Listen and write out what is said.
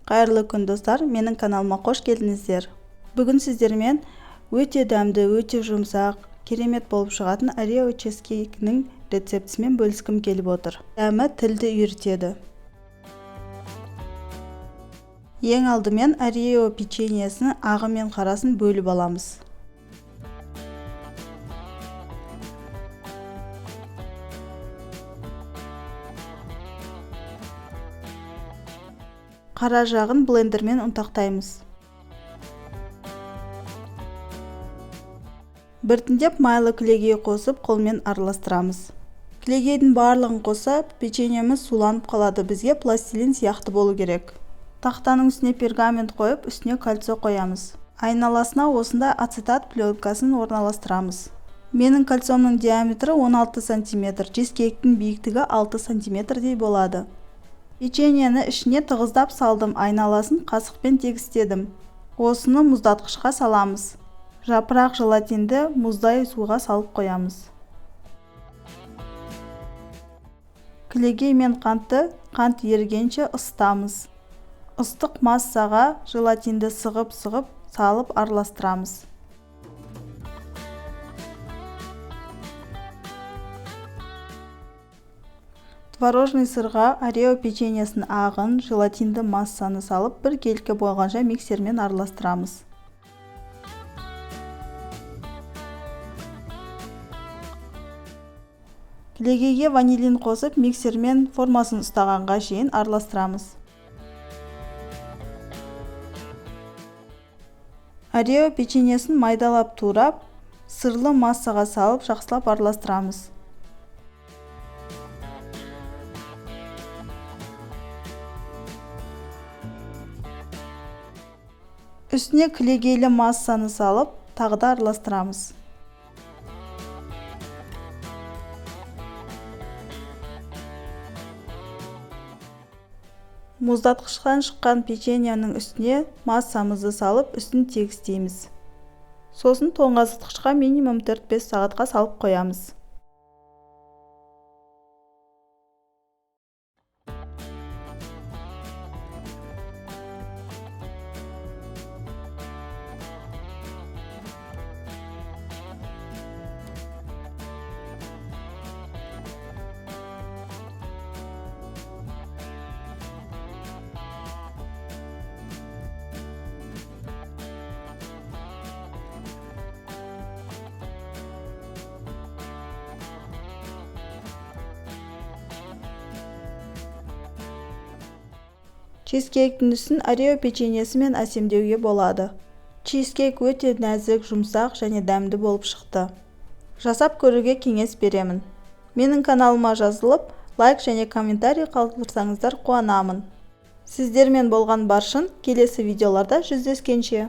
Қайырлы күн достар, менің каналыма қош келдіңіздер. Бүгін сіздермен өте дәмді, өте жұмсақ, керемет болып шығатын Орео чизкейкінің рецептісімен бөліскім келіп отыр. Дәмі тілді үйретеді. Ең алдымен Орео печеньесінің ағы мен қарасын бөліп аламыз. Қара жағын блендермен ұнтақтаймыз. Біртіндеп майлы кілегей қосып, қолмен араластырамыз. Кілегейдің барлығын қосып, печеньеміз суланып қалады. Бізге пластилин сияқты болу керек. Тақтаның үстіне пергамент қойып, үстіне кольцо қоямыз. Айналасына осындай ацетат пленкасын орналастырамыз. Менің кольцомның диаметрі 16 см, чизкейктің биіктігі 6 см-дей болады. Печеньені ішіне тығыздап салдым, айналасын қасықпен тегістедім. Осыны мұздатқышқа саламыз. Жапырақ желатинді мұздай суға салып қоямыз. Кілегей мен қантты қант ерігенше ысытамыз. Ыстық массаға желатинді сығып салып араластырамыз. Творожный сырға Орео печеньесінің ағын, желатинді массаны салып, бір келкі болғанша миксермен араластырамыз. Кілегейге ванилин қосып, миксермен формасын ұстағанға шейін араластырамыз. Орео печеньесін майдалап турап, сырлы массаға салып, жақсылап араластырамыз. Үстіне кілегейлі массаны салып, тағы да араластырамыз. Мұздатқыштан шыққан печеньенің үстіне массамызды салып, үстін тегістейміз. Сосын тоңазытқышқа минимум 4-5 сағатқа салып қоямыз. Чизкейктің үстін Орео печеньесімен әсемдеуге болады. Чизкейк өте нәзік, жұмсақ және дәмді болып шықты. Жасап көруге кеңес беремін. Менің каналыма жазылып, лайк және комментарий қалдырсаңыздар қуанамын. Сіздермен болған баршын, келесі видеоларда жүздескенше.